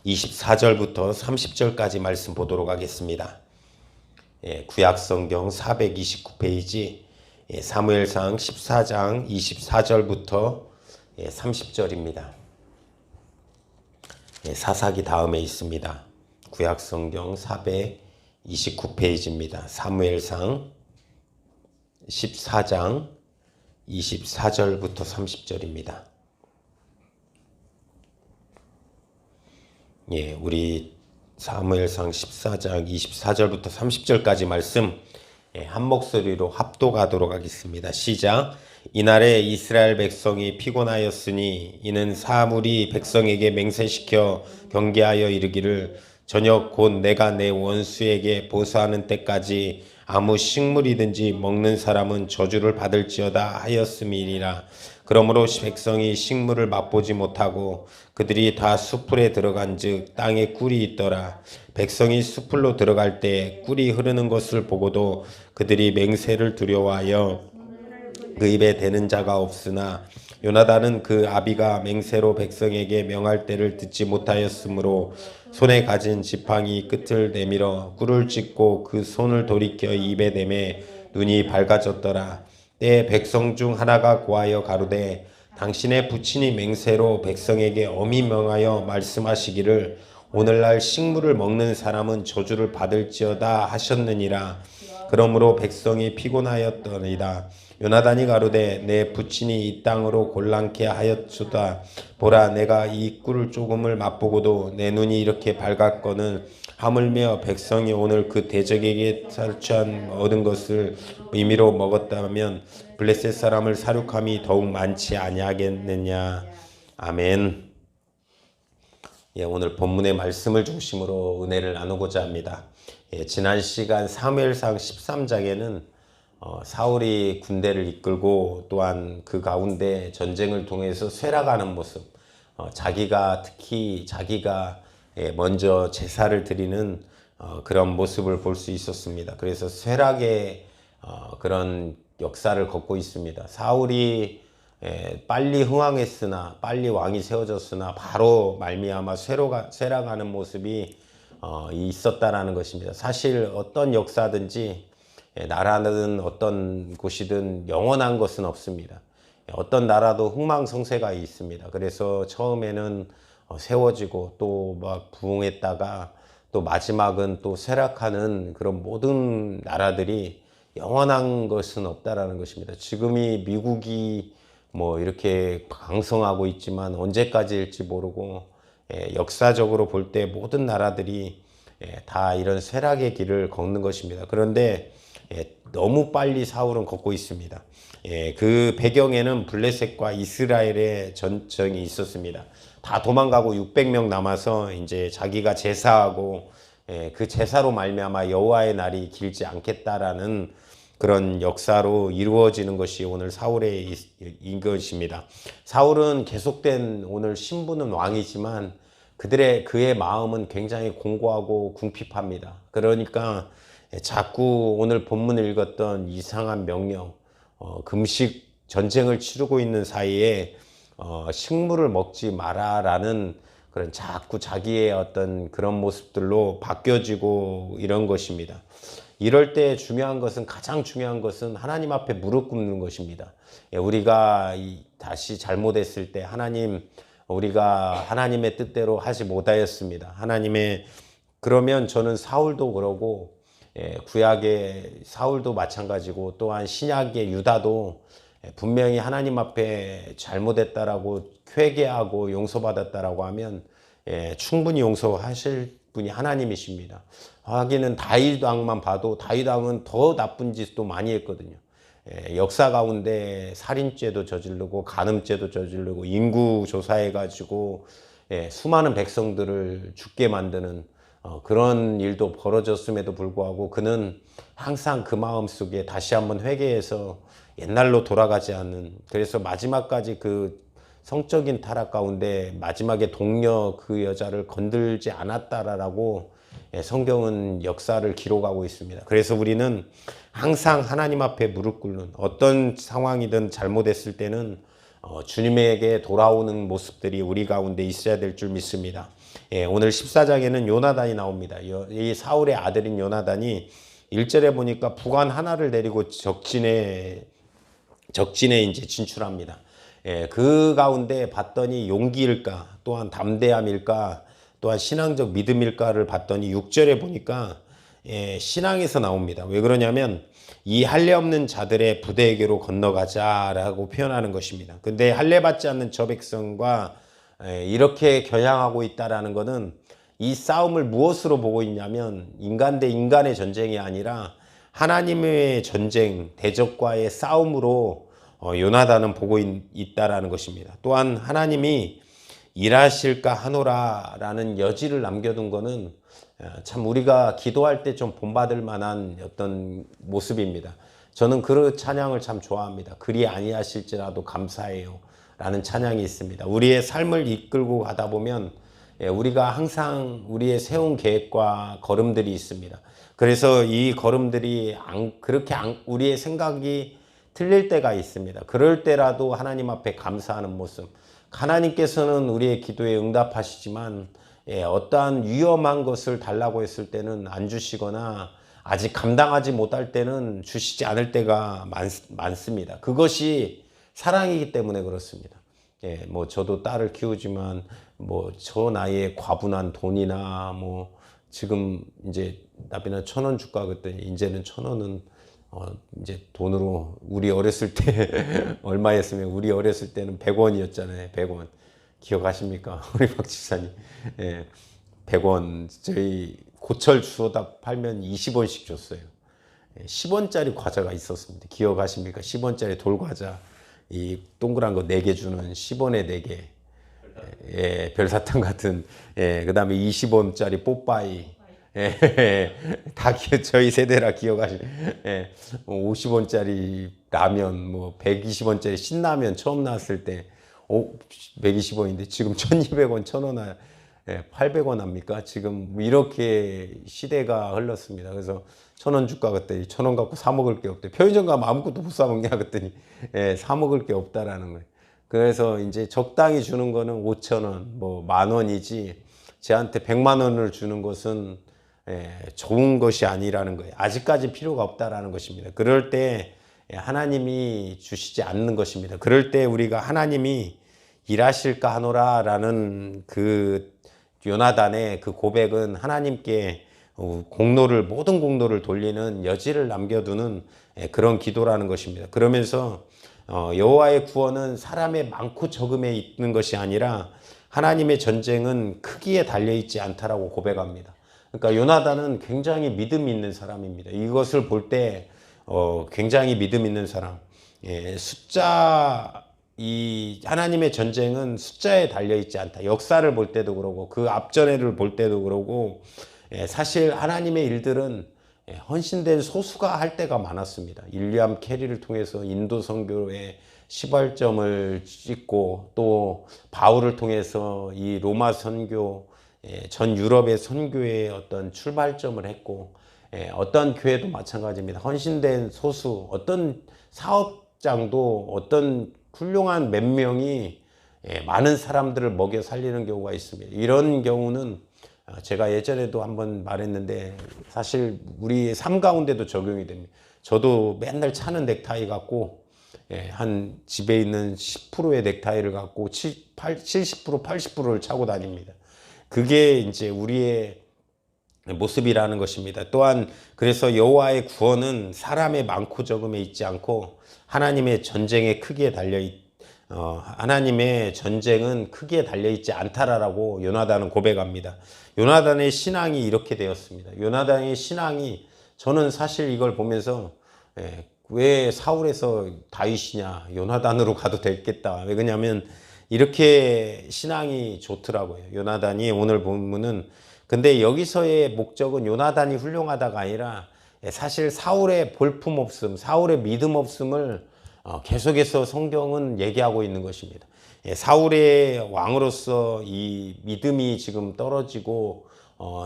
24절부터 30절까지 말씀 보도록 하겠습니다. 구약성경 429페이지 사무엘상 14장 24절부터 30절입니다. 사사기 다음에 있습니다. 구약성경 429페이지입니다. 사무엘상 14장 24절부터 30절입니다. 우리 사무엘상 14장 24절부터 30절까지 말씀 한 목소리로 합독하도록 하겠습니다. 시작. 이날에 이스라엘 백성이 피곤하였으니 이는 사물이 백성에게 맹세시켜 경계하여 이르기를 저녁 곧 내가 내 원수에게 보수하는 때까지 아무 식물이든지 먹는 사람은 저주를 받을지어다 하였음이니라. 그러므로 백성이 식물을 맛보지 못하고 그들이 다 숲풀에 들어간즉 땅에 꿀이 있더라. 백성이 숲풀로 들어갈 때 꿀이 흐르는 것을 보고도 그들이 맹세를 두려워하여 그 입에 대는 자가 없으나 요나단은 그 아비가 맹세로 백성에게 명할 때를 듣지 못하였으므로 손에 가진 지팡이 끝을 내밀어 꿀을 찢고 그 손을 돌이켜 입에 대매 눈이 밝아졌더라. 때에 백성 중 하나가 고하여 가로되 당신의 부친이 맹세로 백성에게 엄히 명하여 말씀하시기를 오늘날 식물을 먹는 사람은 저주를 받을지어다 하셨느니라. 그러므로 백성이 피곤하였더니라. 요나단이 가로되 내 부친이 이 땅으로 곤란케 하였도다. 보라 내가 이 꿀을 조금을 맛보고도 내 눈이 이렇게 밝았거늘 하물며 백성이 오늘 그 대적에게 살취한 얻은 것을 임의로 먹었다면 블레셋 사람을 사륙함이 더욱 많지 아니하겠느냐. 아멘. 오늘 본문의 말씀을 중심으로 은혜를 나누고자 합니다. 지난 시간 사무엘상 13장에는 사울이 군대를 이끌고 또한 그 가운데 전쟁을 통해서 쇠락하는 모습, 특히 자기가 먼저 제사를 드리는 그런 모습을 볼 수 있었습니다. 그래서 쇠락의 그런 역사를 걷고 있습니다. 사울이 빨리 흥왕했으나 빨리 왕이 세워졌으나 바로 말미암아 쇠락하는 모습이 있었다라는 것입니다. 사실 어떤 역사든지 나라는 어떤 곳이든 영원한 것은 없습니다. 어떤 나라도 흥망성쇠가 있습니다. 그래서 처음에는 세워지고 또 막 부흥했다가 또 마지막은 또 쇠락하는 그런 모든 나라들이 영원한 것은 없다라는 것입니다. 지금이 미국이 이렇게 강성하고 있지만 언제까지일지 모르고 역사적으로 볼 때 모든 나라들이 다 이런 쇠락의 길을 걷는 것입니다. 그런데 너무 빨리 사울은 걷고 있습니다. 그 배경에는 블레셋과 이스라엘의 전쟁이 있었습니다. 다 도망가고 600명 남아서 이제 자기가 제사하고 그 제사로 말미암아 여호와의 날이 길지 않겠다라는 그런 역사로 이루어지는 것이 오늘 사울의 이것입니다. 사울은 계속된 오늘 신분은 왕이지만 그의 마음은 굉장히 공고하고 궁핍합니다. 그러니까 자꾸 오늘 본문을 읽었던 이상한 명령, 금식 전쟁을 치르고 있는 사이에 식물을 먹지 마라라는 그런 자꾸 자기의 어떤 그런 모습들로 바뀌어지고 이런 것입니다. 이럴 때 가장 중요한 것은 하나님 앞에 무릎 꿇는 것입니다. 우리가 다시 잘못했을 때 우리가 하나님의 뜻대로 하지 못하였습니다. 그러면 저는 사울도 그러고 구약의 사울도 마찬가지고 또한 신약의 유다도 분명히 하나님 앞에 잘못했다라고 회개하고 용서받았다라고 하면 충분히 용서하실 분이 하나님이십니다. 하기는 다윗 왕만 봐도 다윗 왕은 더 나쁜 짓도 많이 했거든요. 역사 가운데 살인죄도 저지르고 간음죄도 저지르고 인구 조사해가지고 수많은 백성들을 죽게 만드는 그런 일도 벌어졌음에도 불구하고 그는 항상 그 마음속에 다시 한번 회개해서 옛날로 돌아가지 않는, 그래서 마지막까지 그 성적인 타락 가운데 마지막에 동료 그 여자를 건들지 않았다라고 성경은 역사를 기록하고 있습니다. 그래서 우리는 항상 하나님 앞에 무릎 꿇는, 어떤 상황이든 잘못했을 때는 주님에게 돌아오는 모습들이 우리 가운데 있어야 될 줄 믿습니다. 오늘 14장에는 요나단이 나옵니다. 이 사울의 아들인 요나단이 1절에 보니까 부관 하나를 데리고 적진에 이제 진출합니다. 그 가운데 봤더니 용기일까, 또한 담대함일까, 또한 신앙적 믿음일까를 봤더니 6절에 보니까 신앙에서 나옵니다. 왜 그러냐면 이 할례 없는 자들의 부대에게로 건너가자라고 표현하는 것입니다. 근데 할례 받지 않는 저 백성과 이렇게 겨냥하고 있다라는 것은 이 싸움을 무엇으로 보고 있냐면 인간 대 인간의 전쟁이 아니라 하나님의 전쟁, 대적과의 싸움으로 요나단은 보고 있다라는 것입니다. 또한 하나님이 일하실까 하노라라는 여지를 남겨둔 것은 참 우리가 기도할 때 좀 본받을 만한 어떤 모습입니다. 저는 그 찬양을 참 좋아합니다. 그리 아니하실지라도 감사해요 라는 찬양이 있습니다. 우리의 삶을 이끌고 가다 보면 우리가 항상 우리의 세운 계획과 걸음들이 있습니다. 그래서 이 걸음들이 우리의 생각이 틀릴 때가 있습니다. 그럴 때라도 하나님 앞에 감사하는 모습. 하나님께서는 우리의 기도에 응답하시지만 어떠한 위험한 것을 달라고 했을 때는 안 주시거나 아직 감당하지 못할 때는 주시지 않을 때가 많습니다. 그것이 사랑이기 때문에 그렇습니다. 뭐 저도 딸을 키우지만 뭐 저 나이에 과분한 돈이나 뭐 지금 이제 나비나 1,000원 줄까 그랬더니 이제는 1,000원은 이제 돈으로 우리 어렸을 때 얼마였으면 우리 어렸을 때는 100원이었잖아요. 100원. 기억하십니까? 우리 박 집사님. 100원. 저희 고철 주워다 팔면 20원씩 줬어요. 10원짜리 과자가 있었습니다. 기억하십니까? 10원짜리 돌과자. 이 동그란 거 4개 주는 10원에 4개. 별사탕 같은. 그 다음에 20원짜리 뽀빠이. 다 저희 세대라 기억하시. 50원짜리 라면, 뭐 120원짜리 신라면 처음 나왔을 때 120원인데 지금 1,200원, 1,000원, 800원 합니까? 지금 이렇게 시대가 흘렀습니다. 그래서 1,000원 줄까 그랬더니 1,000원 갖고 사 먹을 게 없대. 편의점 가면 아무것도 못 사 먹냐 그랬더니 사 먹을 게 없다라는 거예요. 그래서 이제 적당히 주는 거는 5,000원, 뭐 10,000원이지 제한테 100만 원을 주는 것은 좋은 것이 아니라는 거예요. 아직까지 필요가 없다라는 것입니다. 그럴 때 하나님이 주시지 않는 것입니다. 그럴 때 우리가 하나님이 일하실까 하노라라는 그 요나단의 그 고백은 하나님께 모든 공로를 돌리는 여지를 남겨두는 그런 기도라는 것입니다. 그러면서 여호와의 구원은 사람의 많고 적음에 있는 것이 아니라 하나님의 전쟁은 크기에 달려있지 않다라고 고백합니다. 그러니까 요나단은 굉장히 믿음 있는 사람입니다. 이것을 볼 때 굉장히 믿음 있는 사람. 이 하나님의 전쟁은 숫자에 달려있지 않다. 역사를 볼 때도 그러고 그 앞전에를 볼 때도 그러고 사실 하나님의 일들은 헌신된 소수가 할 때가 많았습니다. 윌리엄 캐리를 통해서 인도 선교의 시발점을 찍고 또 바울을 통해서 이 로마 선교, 전 유럽의 선교의 어떤 출발점을 했고 어떤 교회도 마찬가지입니다. 헌신된 소수, 어떤 사업장도 어떤 훌륭한 몇 명이 많은 사람들을 먹여 살리는 경우가 있습니다. 이런 경우는 제가 예전에도 한번 말했는데 사실 우리의 삶 가운데도 적용이 됩니다. 저도 맨날 차는 넥타이 갖고 한 집에 있는 10%의 넥타이를 갖고 70%, 80%를 차고 다닙니다. 그게 이제 우리의 모습이라는 것입니다. 또한 그래서 여호와의 구원은 사람의 많고 적음에 있지 않고 하나님의 전쟁의 크기에 하나님의 전쟁은 크기에 달려있지 않다라고 요나단은 고백합니다. 요나단의 신앙이 이렇게 되었습니다. 요나단의 신앙이 저는 사실 이걸 보면서 왜 사울에서 다윗이냐 요나단으로 가도 되겠다. 왜 그러냐면 이렇게 신앙이 좋더라고요. 요나단이 오늘 본문은 근데 여기서의 목적은 요나단이 훌륭하다가 아니라 사실 사울의 볼품없음, 사울의 믿음 없음을 계속해서 성경은 얘기하고 있는 것입니다. 사울의 왕으로서 이 믿음이 지금 떨어지고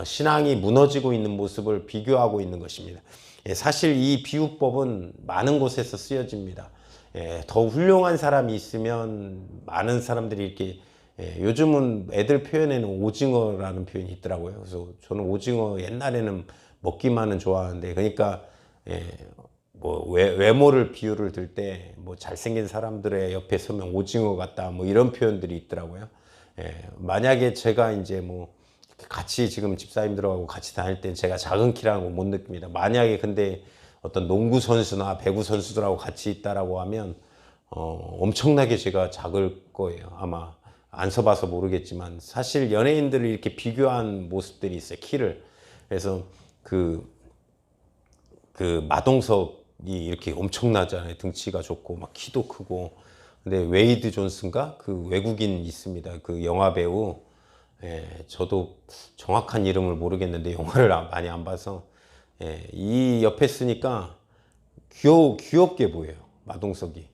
신앙이 무너지고 있는 모습을 비교하고 있는 것입니다. 사실 이 비유법은 많은 곳에서 쓰여집니다. 더 훌륭한 사람이 있으면 많은 사람들이 이렇게 요즘은 애들 표현에는 오징어라는 표현이 있더라고요. 그래서 저는 오징어 옛날에는 먹기만은 좋아하는데 그러니까 뭐 외모를 비유를 들 때 뭐 잘생긴 사람들의 옆에 서면 오징어 같다 뭐 이런 표현들이 있더라고요. 만약에 제가 이제 뭐 같이 지금 집사님들하고 같이 다닐 땐 제가 작은 키라는 거 못 느낍니다. 만약에 근데 어떤 농구 선수나 배구 선수들하고 같이 있다라고 하면 엄청나게 제가 작을 거예요. 아마 안 써봐서 모르겠지만 사실 연예인들을 이렇게 비교한 모습들이 있어요. 키를. 그래서 그 마동석이 이렇게 엄청나잖아요. 등치가 좋고 막 키도 크고. 근데 웨이드 존슨가 그 외국인 있습니다. 그 영화 배우. 저도 정확한 이름을 모르겠는데 영화를 많이 안 봐서 이 옆에 쓰니까 귀엽게 보여요. 마동석이.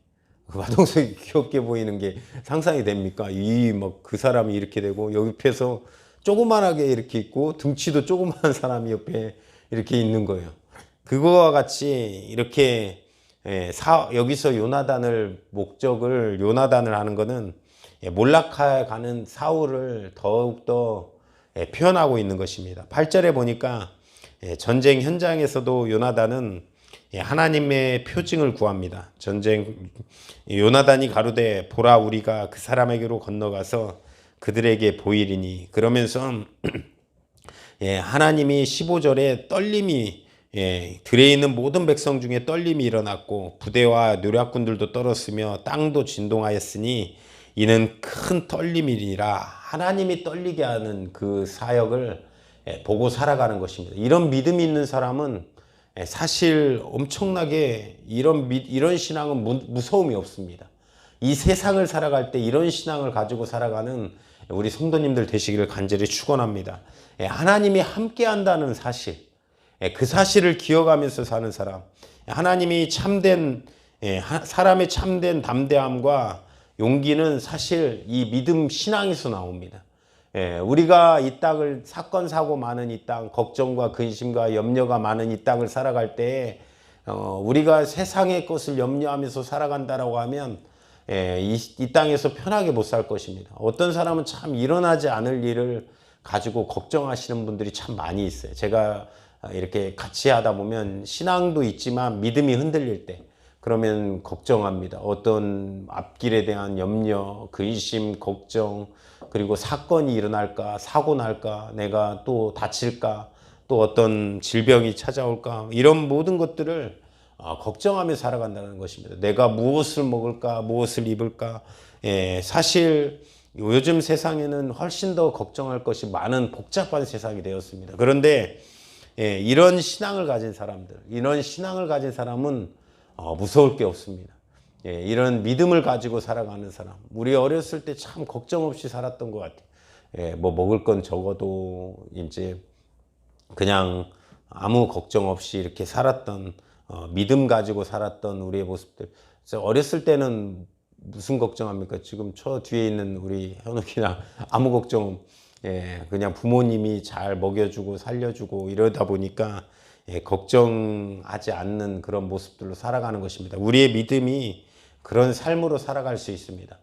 그 마동석이 귀엽게 보이는 게 상상이 됩니까? 이 막 그 사람이 이렇게 되고 옆에서 조그만하게 이렇게 있고 등치도 조그만한 사람이 옆에 이렇게 있는 거예요. 그거와 같이 이렇게 여기서 요나단을 하는 거는 몰락해 가는 사울을 더욱더 표현하고 있는 것입니다. 8절에 보니까 전쟁 현장에서도 요나단은 하나님의 표징을 구합니다. 요나단이 가로되 보라 우리가 그 사람에게로 건너가서 그들에게 보이리니 그러면서 하나님이 15절에 떨림이 들에 있는 모든 백성 중에 떨림이 일어났고 부대와 노략군들도 떨었으며 땅도 진동하였으니 이는 큰 떨림이니라. 하나님이 떨리게 하는 그 사역을 보고 살아가는 것입니다. 이런 믿음이 있는 사람은 사실 엄청나게 이런 신앙은 무서움이 없습니다. 이 세상을 살아갈 때 이런 신앙을 가지고 살아가는 우리 성도님들 되시기를 간절히 축원합니다. 하나님이 함께 한다는 사실, 그 사실을 기억하면서 사는 사람, 하나님이 사람의 참된 담대함과 용기는 사실 이 믿음 신앙에서 나옵니다. 우리가 이 땅을 사건 사고 많은 이 땅, 걱정과 근심과 염려가 많은 이 땅을 살아갈 때 우리가 세상의 것을 염려하면서 살아간다라고 하면 이 땅에서 편하게 못 살 것입니다. 어떤 사람은 참 일어나지 않을 일을 가지고 걱정하시는 분들이 참 많이 있어요. 제가 이렇게 같이 하다 보면 신앙도 있지만 믿음이 흔들릴 때 그러면 걱정합니다. 어떤 앞길에 대한 염려, 근심, 걱정, 그리고 사건이 일어날까, 사고 날까, 내가 또 다칠까, 또 어떤 질병이 찾아올까, 이런 모든 것들을 걱정하며 살아간다는 것입니다. 내가 무엇을 먹을까, 무엇을 입을까. 사실 요즘 세상에는 훨씬 더 걱정할 것이 많은 복잡한 세상이 되었습니다. 그런데 이런 신앙을 가진 사람은 무서울 게 없습니다. 이런 믿음을 가지고 살아가는 사람. 우리 어렸을 때 참 걱정 없이 살았던 것 같아요. 뭐 먹을 건 적어도 이제 그냥 아무 걱정 없이 이렇게 살았던 믿음 가지고 살았던 우리의 모습들. 어렸을 때는 무슨 걱정합니까? 지금 저 뒤에 있는 우리 현욱이나 아무 걱정 그냥 부모님이 잘 먹여주고 살려주고 이러다 보니까 걱정하지 않는 그런 모습들로 살아가는 것입니다. 우리의 믿음이 그런 삶으로 살아갈 수 있습니다.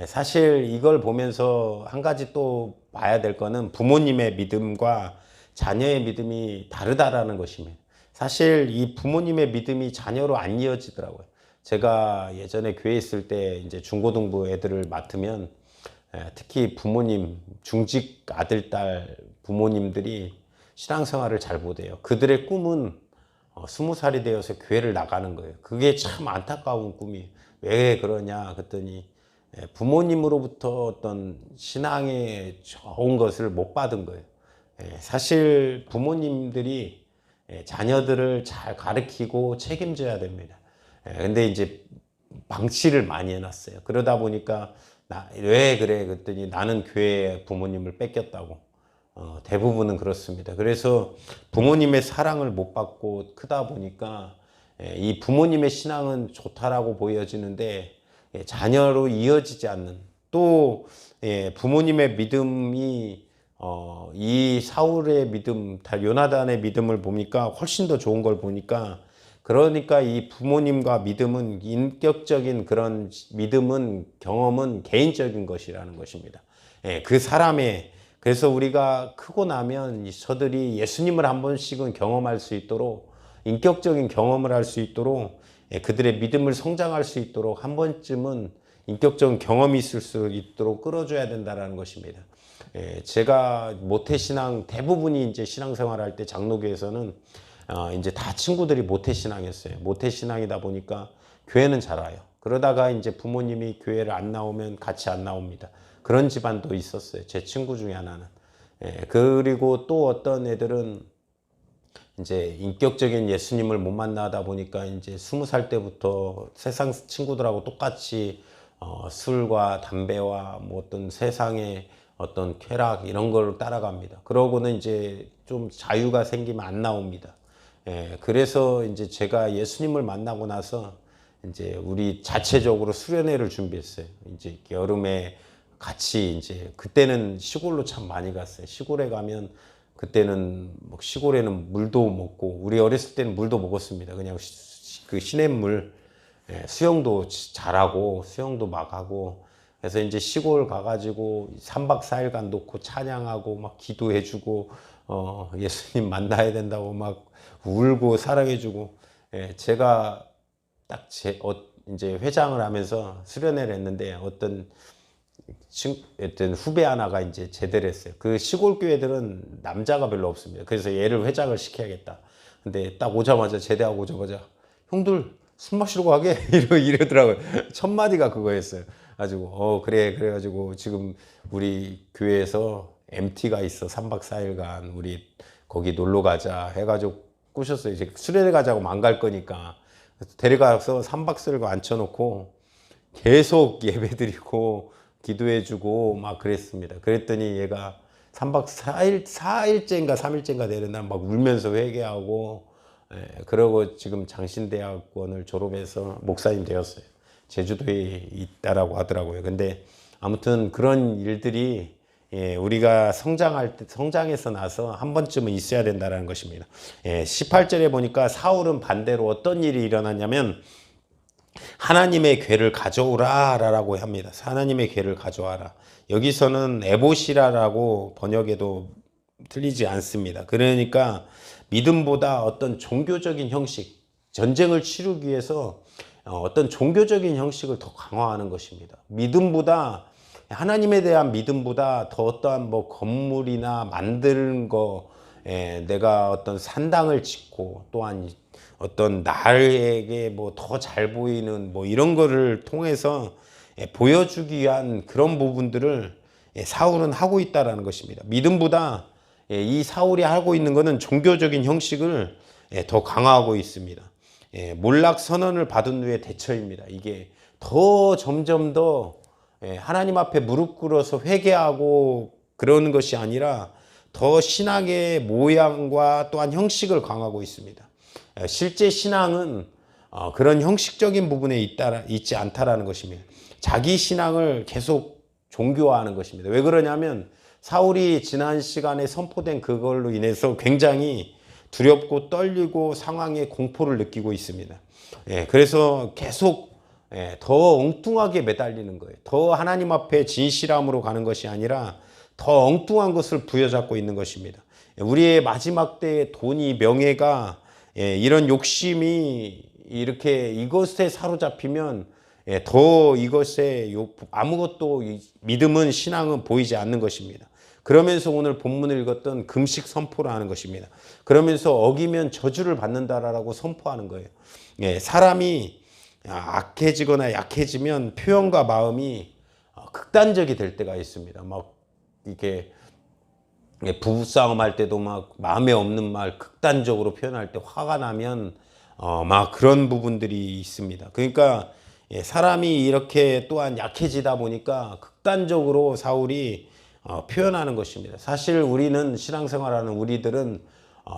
사실 이걸 보면서 한 가지 또 봐야 될 거는 부모님의 믿음과 자녀의 믿음이 다르다라는 것입니다. 사실 이 부모님의 믿음이 자녀로 안 이어지더라고요. 제가 예전에 교회 있을 때 이제 중고등부 애들을 맡으면 특히 부모님, 중직 아들, 딸 부모님들이 신앙생활을 잘 못해요. 그들의 꿈은 20살이 되어서 교회를 나가는 거예요. 그게 참 안타까운 꿈이에요. 왜 그러냐 그랬더니 부모님으로부터 어떤 신앙의 좋은 것을 못 받은 거예요. 사실 부모님들이 자녀들을 잘 가르치고 책임져야 됩니다. 근데 이제 방치를 많이 해놨어요. 그러다 보니까 왜 그래 그랬더니 나는 교회에 부모님을 뺏겼다고. 대부분은 그렇습니다. 그래서 부모님의 사랑을 못 받고 크다 보니까 이 부모님의 신앙은 좋다라고 보여지는데 자녀로 이어지지 않는 또 부모님의 믿음이 이 사울의 믿음, 요나단의 믿음을 보니까 훨씬 더 좋은 걸 보니까 그러니까 이 부모님과 믿음은 인격적인 그런 믿음은 경험은 개인적인 것이라는 것입니다. 예, 그 사람의 그래서 우리가 크고 나면 저들이 예수님을 한 번씩은 경험할 수 있도록 인격적인 경험을 할 수 있도록 예, 그들의 믿음을 성장할 수 있도록 한 번쯤은 인격적인 경험이 있을 수 있도록 끌어줘야 된다는 것입니다. 예, 제가 모태신앙 대부분이 이제 신앙생활할 때 장로교에서는 이제 다 친구들이 모태신앙이었어요. 모태신앙이다 보니까 교회는 잘 와요. 그러다가 이제 부모님이 교회를 안 나오면 같이 안 나옵니다. 그런 집안도 있었어요. 제 친구 중에 하나는. 예, 그리고 또 어떤 애들은 이제 인격적인 예수님을 못 만나다 보니까 이제 20살 때부터 세상 친구들하고 똑같이 술과 담배와 뭐 어떤 세상의 어떤 쾌락 이런 걸 따라갑니다. 그러고는 이제 좀 자유가 생기면 안 나옵니다. 예, 그래서 이제 제가 예수님을 만나고 나서 이제 우리 자체적으로 수련회를 준비했어요. 이제 여름에 같이 이제 그때는 시골로 참 많이 갔어요. 시골에 가면 그때는 뭐 시골에는 물도 먹고 우리 어렸을 때는 물도 먹었습니다. 그냥 그 시냇물 예, 수영도 잘하고 수영도 막 하고 그래서 이제 시골 가가지고 3박 4일간 놓고 찬양하고 막 기도해주고 예수님 만나야 된다고 막 울고 사랑해주고 예, 제가 딱 이제 회장을 하면서 수련회를 했는데 어떤 후배 하나가 이제 제대를 했어요. 그 시골 교회들은 남자가 별로 없습니다. 그래서 얘를 회장을 시켜야겠다. 근데 딱 오자마자 제대하고 오자마자 형들 술 마시러 가게 이러더라고요. 첫 마디가 그거였어요. 가지고 그래 그래가지고 지금 우리 교회에서 MT가 있어 3박 4일간 우리 거기 놀러 가자 해가지고 꾸셨어요. 이제 수련회 가자고 안 갈 거니까 데려가서 3박 4일간 앉혀놓고 계속 예배드리고 기도해주고 막 그랬습니다. 그랬더니 얘가 3박 4일째인가 3일째인가 되는 날 막 울면서 회개하고 그러고 지금 장신대학원을 졸업해서 목사님 되었어요. 제주도에 있다라고 하더라고요. 근데 아무튼 그런 일들이 우리가 성장해서 나서 한 번쯤은 있어야 된다는 것입니다. 18절에 보니까 사울은 반대로 어떤 일이 일어났냐면 하나님의 궤를 가져오라 라고 합니다. 하나님의 궤를 가져와라. 여기서는 에봇이라고 번역해도 틀리지 않습니다. 그러니까 믿음보다 어떤 종교적인 형식, 전쟁을 치르기 위해서 어떤 종교적인 형식을 더 강화하는 것입니다. 믿음보다 하나님에 대한 믿음보다 더 어떠한 뭐 건물이나 만드는 거, 내가 어떤 산당을 짓고 또한 어떤 나에게 뭐 더 잘 보이는 뭐 이런 거를 통해서 보여주기 위한 그런 부분들을 사울은 하고 있다라는 것입니다. 믿음보다 이 사울이 하고 있는 것은 종교적인 형식을 더 강화하고 있습니다. 몰락 선언을 받은 후에 대처입니다. 이게 더 점점 더 하나님 앞에 무릎 꿇어서 회개하고 그러는 것이 아니라 더 신앙의 모양과 또한 형식을 강화하고 있습니다. 실제 신앙은 그런 형식적인 부분에 있지 않다라는 것입니다. 자기 신앙을 계속 종교화하는 것입니다. 왜 그러냐면 사울이 지난 시간에 선포된 그걸로 인해서 굉장히 두렵고 떨리고 상황에 공포를 느끼고 있습니다. 그래서 계속 더 엉뚱하게 매달리는 거예요. 더 하나님 앞에 진실함으로 가는 것이 아니라 더 엉뚱한 것을 부여잡고 있는 것입니다. 우리의 마지막 때의 돈이 명예가 이런 욕심이 이렇게 이것에 사로잡히면 더 이것에 아무것도 믿음은 신앙은 보이지 않는 것입니다. 그러면서 오늘 본문을 읽었던 금식 선포를 하는 것입니다. 그러면서 어기면 저주를 받는다라고 선포하는 거예요. 사람이 악해지거나 약해지면 표현과 마음이 극단적이 될 때가 있습니다. 막 이렇게 부부싸움 할 때도 막 마음에 없는 말 극단적으로 표현할 때 화가 나면 막 그런 부분들이 있습니다. 그러니까 사람이 이렇게 또한 약해지다 보니까 극단적으로 사울이 표현하는 것입니다. 사실 우리는 신앙생활하는 우리들은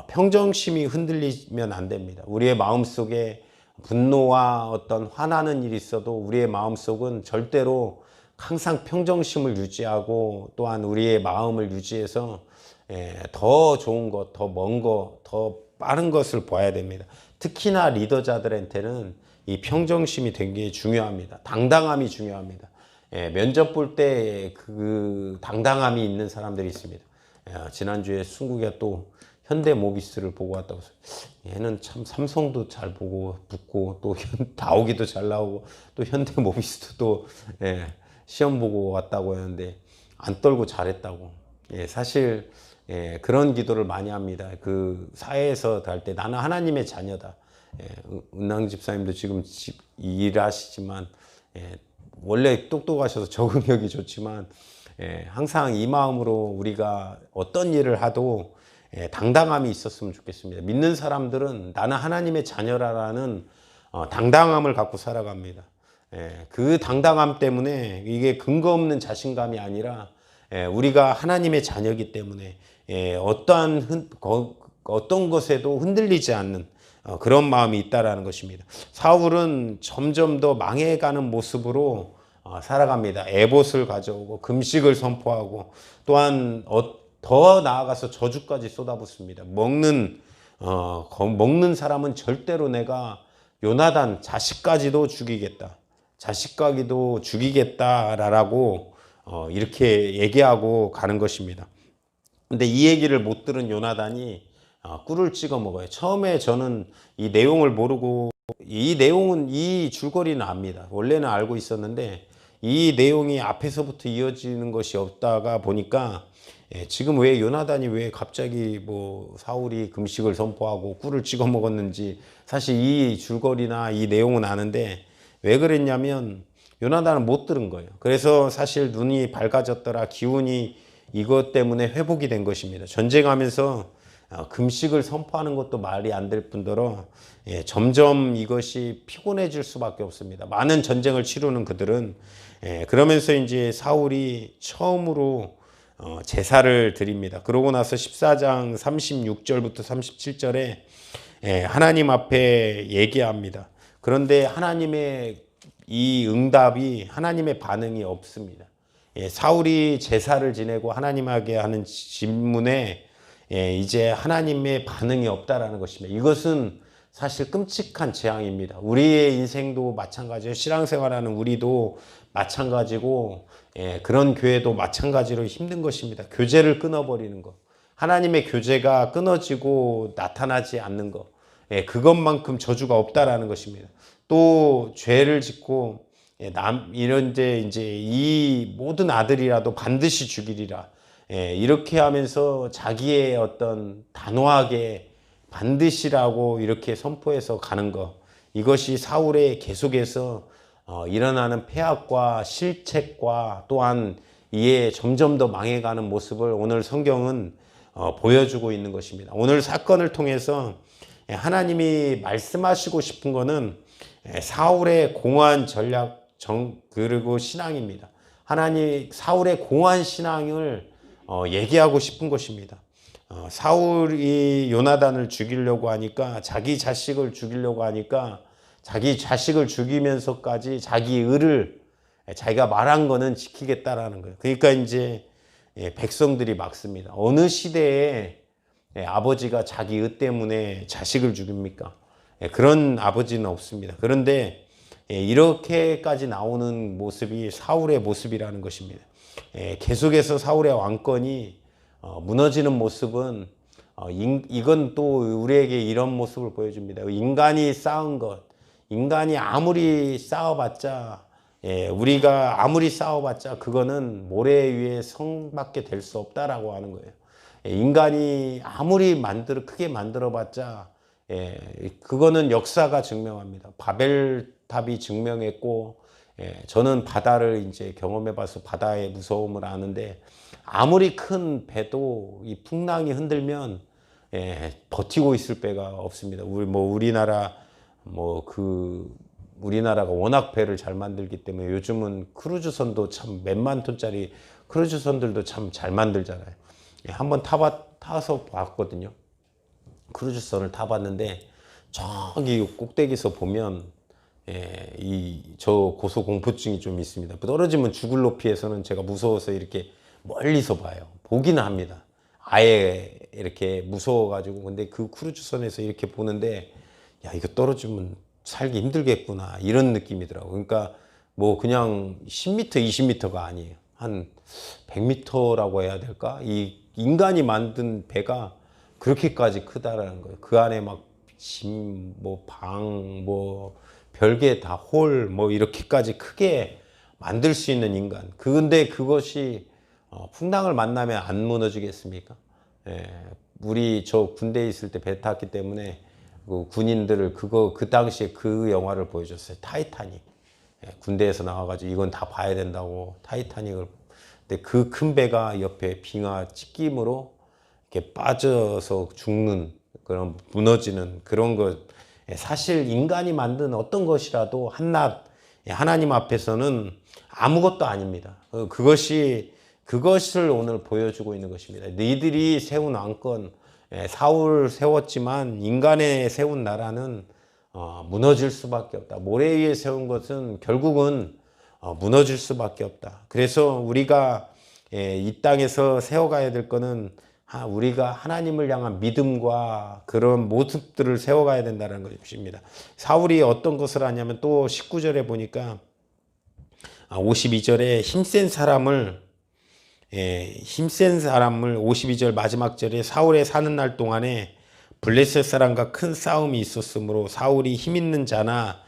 평정심이 흔들리면 안 됩니다. 우리의 마음속에 분노와 어떤 화나는 일이 있어도 우리의 마음속은 절대로 항상 평정심을 유지하고 또한 우리의 마음을 유지해서 더 좋은 것, 더 먼 것, 더 빠른 것을 봐야 됩니다. 특히나 리더자들한테는 이 평정심이 되게 중요합니다. 당당함이 중요합니다. 예, 면접 볼 때 그 당당함이 있는 사람들이 있습니다. 지난주에 순국이가 또 현대모비스를 보고 왔다고 해서 얘는 참 삼성도 잘 보고 붙고 또 다오기도 잘 나오고 또 현대모비스도 또 시험 보고 왔다고 했는데 안 떨고 잘했다고. 사실 그런 기도를 많이 합니다. 그 사회에서 할 때 나는 하나님의 자녀다. 은랑 집사님도 지금 일하시지만 원래 똑똑하셔서 적응력이 좋지만 항상 이 마음으로 우리가 어떤 일을 하도 당당함이 있었으면 좋겠습니다. 믿는 사람들은 나는 하나님의 자녀라는 당당함을 갖고 살아갑니다. 그 당당함 때문에 이게 근거 없는 자신감이 아니라 우리가 하나님의 자녀이기 때문에 어떤 것에도 흔들리지 않는 그런 마음이 있다라는 것입니다. 사울은 점점 더 망해가는 모습으로 살아갑니다. 에봇을 가져오고 금식을 선포하고 또한 더 나아가서 저주까지 쏟아붓습니다. 먹는 사람은 절대로 내가 요나단 자식까지도 죽이겠다. 자식까지도 죽이겠다라고 이렇게 얘기하고 가는 것입니다. 근데 이 얘기를 못 들은 요나단이 꿀을 찍어 먹어요. 처음에 저는 이 내용을 모르고 이 내용은 이 줄거리는 압니다. 원래는 알고 있었는데 이 내용이 앞에서부터 이어지는 것이 없다가 보니까 지금 왜 요나단이 왜 갑자기 뭐 사울이 금식을 선포하고 꿀을 찍어 먹었는지 사실 이 줄거리나 이 내용은 아는데 왜 그랬냐면 요나단은 못 들은 거예요. 그래서 사실 눈이 밝아졌더라, 기운이 이것 때문에 회복이 된 것입니다. 전쟁하면서 금식을 선포하는 것도 말이 안 될 뿐더러 점점 이것이 피곤해질 수밖에 없습니다. 많은 전쟁을 치르는 그들은 그러면서 이제 사울이 처음으로 제사를 드립니다. 그러고 나서 14장 36절부터 37절에 하나님 앞에 얘기합니다. 그런데 하나님의 이 응답이 하나님의 반응이 없습니다. 사울이 제사를 지내고 하나님에게 하는 질문에 이제 하나님의 반응이 없다라는 것입니다. 이것은 사실 끔찍한 재앙입니다. 우리의 인생도 마찬가지예요. 신앙생활하는 우리도 마찬가지고 그런 교회도 마찬가지로 힘든 것입니다. 교제를 끊어버리는 것. 하나님의 교제가 끊어지고 나타나지 않는 것. 그것만큼 저주가 없다라는 것입니다. 또 죄를 짓고 이런데 이제 이 모든 아들이라도 반드시 죽이리라. 이렇게 하면서 자기의 어떤 단호하게 반드시라고 이렇게 선포해서 가는 것. 이것이 사울의 계속해서 일어나는 폐악과 실책과 또한 이에 점점 더 망해가는 모습을 오늘 성경은 보여주고 있는 것입니다. 오늘 사건을 통해서 하나님이 말씀하시고 싶은 것은 사울의 공허한 전략 그리고 신앙입니다. 하나님 사울의 공허한 신앙을 얘기하고 싶은 것입니다. 사울이 요나단을 죽이려고 하니까 자기 자식을 죽이려고 하니까 자기 자식을 죽이면서까지 자기 의를 자기가 말한 거는 지키겠다라는 거예요. 그러니까 이제 백성들이 막습니다. 어느 시대에 아버지가 자기 의 때문에 자식을 죽입니까? 그런 아버지는 없습니다. 그런데 이렇게까지 나오는 모습이 사울의 모습이라는 것입니다. 계속해서 사울의 왕권이 무너지는 모습은 이건 또 우리에게 이런 모습을 보여줍니다. 인간이 쌓은 것, 인간이 아무리 쌓아봤자 우리가 아무리 쌓아봤자 그거는 모래 위에 성밖에 될 수 없다라고 하는 거예요. 인간이 아무리 크게 만들어봤자 그거는 역사가 증명합니다. 바벨탑이 증명했고 저는 바다를 이제 경험해봐서 바다의 무서움을 아는데 아무리 큰 배도 이 풍랑이 흔들면 버티고 있을 배가 없습니다. 우리나라가 워낙 배를 잘 만들기 때문에 요즘은 크루즈선도 참 몇만 톤짜리 크루즈선들도 참 잘 만들잖아요. 한번 타서 봤거든요. 크루즈선을 타봤는데 저기 꼭대기에서 보면 저 고소공포증이 좀 있습니다. 떨어지면 죽을 높이에서는 제가 무서워서 이렇게 멀리서 봐요. 보기는 합니다. 아예 이렇게 무서워가지고. 근데 그 크루즈선에서 이렇게 보는데 야, 이거 떨어지면 살기 힘들겠구나 이런 느낌이더라고. 그러니까 뭐 그냥 10m, 20m가 아니에요. 한 100m라고 해야 될까? 이 인간이 만든 배가 그렇게까지 크다라는 거예요. 그 안에 막 짐, 뭐 방, 뭐 별게 다 홀, 뭐 이렇게까지 크게 만들 수 있는 인간. 근데 그것이 풍랑을 만나면 안 무너지겠습니까? 예, 우리 저 군대에 있을 때 배 탔기 때문에 그 군인들을 그 당시에 그 영화를 보여줬어요. 타이타닉. 예, 군대에서 나와가지고 이건 다 봐야 된다고 타이타닉을. 근데 그 큰 배가 옆에 빙하 찢김으로 이렇게 빠져서 죽는 그런 무너지는 그런 것. 예, 사실 인간이 만든 어떤 것이라도 한낱 하나님 앞에서는 아무것도 아닙니다. 그것을 오늘 보여주고 있는 것입니다. 너희들이 세운 왕권, 사울 세웠지만 인간의 세운 나라는 무너질 수밖에 없다. 모래 위에 세운 것은 결국은 무너질 수밖에 없다. 그래서 우리가 이 땅에서 세워가야 될 거는 우리가 하나님을 향한 믿음과 그런 모습들을 세워가야 된다는 것입니다. 사울이 어떤 것을 하냐면 또 19절에 보니까 52절에 힘센 사람을 52절 마지막 절에 사울의 사는 날 동안에 블레셋 사람과 큰 싸움이 있었으므로 사울이 힘 있는 자나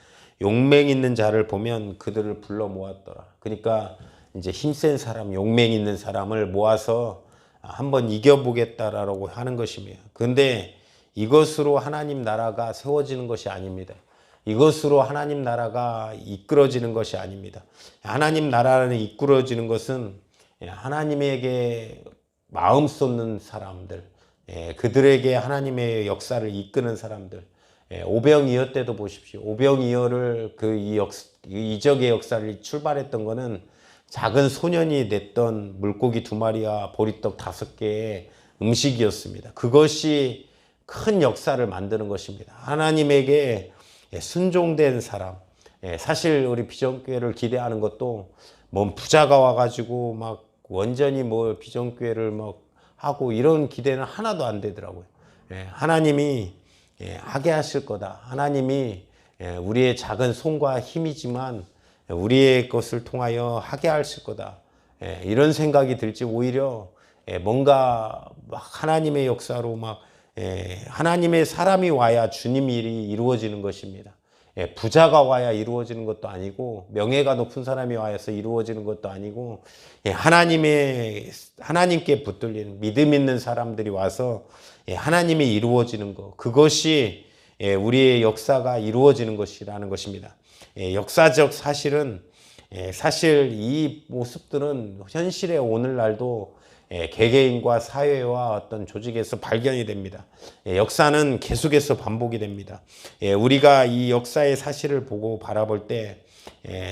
용맹 있는 자를 보면 그들을 불러 모았더라. 그러니까 이제 힘센 사람, 용맹 있는 사람을 모아서 한번 이겨보겠다라고 하는 것입니다. 그런데 이것으로 하나님 나라가 세워지는 것이 아닙니다. 이것으로 하나님 나라가 이끌어지는 것이 아닙니다. 하나님 나라는 이끌어지는 것은 하나님에게 마음 쏟는 사람들, 그들에게 하나님의 역사를 이끄는 사람들. 오병이어 때도 보십시오. 오병이어를 이적의 역사를 출발했던 거는 작은 소년이 냈던 물고기 2마리와 보리떡 5개의 음식이었습니다. 그것이 큰 역사를 만드는 것입니다. 하나님에게 순종된 사람. 사실 우리 비전교회를 기대하는 것도 뭐 부자가 와가지고 막 완전히 뭐 비전교회를 막 하고 이런 기대는 하나도 안 되더라고요. 하나님이 하게 하실 거다. 하나님이 우리의 작은 손과 힘이지만 우리의 것을 통하여 하게 하실 거다. 이런 생각이 들지 오히려 뭔가 막 하나님의 역사로 막 하나님의 사람이 와야 주님 일이 이루어지는 것입니다. 부자가 와야 이루어지는 것도 아니고 명예가 높은 사람이 와서 이루어지는 것도 아니고 하나님께 붙들리는 믿음 있는 사람들이 와서 하나님이 이루어지는 것, 그것이 우리의 역사가 이루어지는 것이라는 것입니다. 역사적 사실은 사실 이 모습들은 현실의 오늘날도 개개인과 사회와 어떤 조직에서 발견이 됩니다. 역사는 계속해서 반복이 됩니다. 우리가 이 역사의 사실을 보고 바라볼 때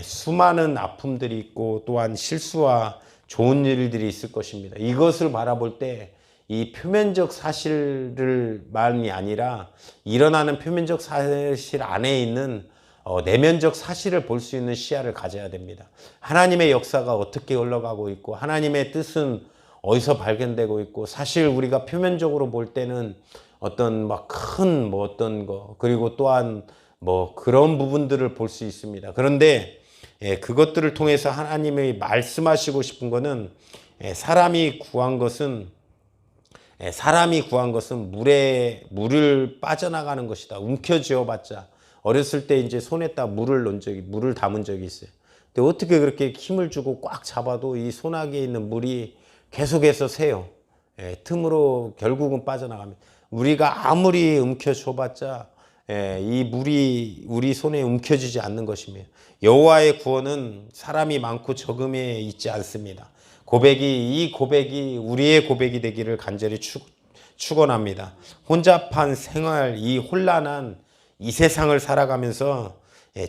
수많은 아픔들이 있고 또한 실수와 좋은 일들이 있을 것입니다. 이것을 바라볼 때 이 표면적 사실만이 아니라 일어나는 표면적 사실 안에 있는 내면적 사실을 볼 수 있는 시야를 가져야 됩니다. 하나님의 역사가 어떻게 흘러가고 있고 하나님의 뜻은 어디서 발견되고 있고, 사실 우리가 표면적으로 볼 때는 어떤 막 큰 뭐 어떤 거, 그리고 또한 뭐 그런 부분들을 볼 수 있습니다. 그런데 그것들을 통해서 하나님이 말씀하시고 싶은 거는 사람이 구한 것은 물을 빠져나가는 것이다. 움켜쥐어 봤자. 어렸을 때 이제 손에다 물을 담은 적이 있어요. 근데 어떻게 그렇게 힘을 주고 꽉 잡아도 이 소나기에 있는 물이 계속해서 새요. 틈으로 결국은 빠져나갑니다. 우리가 아무리 움켜줘 봤자 이 물이 우리 손에 움켜쥐지 않는 것입니다. 여호와의 구원은 사람이 많고 적음에 있지 않습니다. 이 고백이 우리의 고백이 되기를 간절히 축원합니다. 혼잡한 생활, 이 혼란한 이 세상을 살아가면서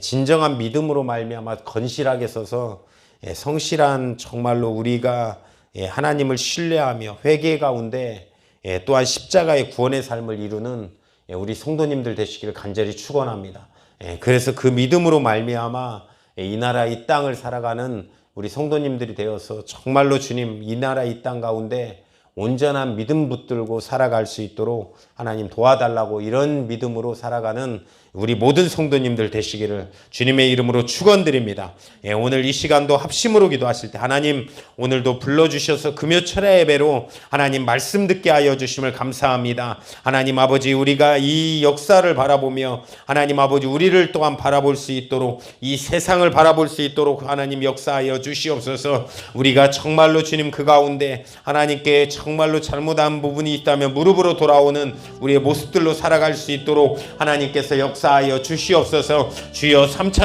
진정한 믿음으로 말미암아 건실하게 서서 성실한 정말로 우리가 하나님을 신뢰하며 회개 가운데 또한 십자가의 구원의 삶을 이루는 우리 성도님들 되시기를 간절히 축원합니다. 그래서 그 믿음으로 말미암아 이 나라 이 땅을 살아가는 우리 성도님들이 되어서 정말로 주님 이 나라 이 땅 가운데 온전한 믿음 붙들고 살아갈 수 있도록 하나님 도와달라고 이런 믿음으로 살아가는 우리 모든 성도님들 되시기를 주님의 이름으로 축원드립니다. 예, 오늘 이 시간도 합심으로 기도하실 때 하나님 오늘도 불러주셔서 금요철야 예배로 하나님 말씀 듣게 하여 주심을 감사합니다. 하나님 아버지 우리가 이 역사를 바라보며 하나님 아버지 우리를 또한 바라볼 수 있도록 이 세상을 바라볼 수 있도록 하나님 역사하여 주시옵소서. 우리가 정말로 주님 그 가운데 하나님께 정말로 잘못한 부분이 있다면 무릎으로 돌아오는 우리의 모습들로 살아갈 수 있도록 하나님께서 역사하여 주시옵소서. 주여 삼창에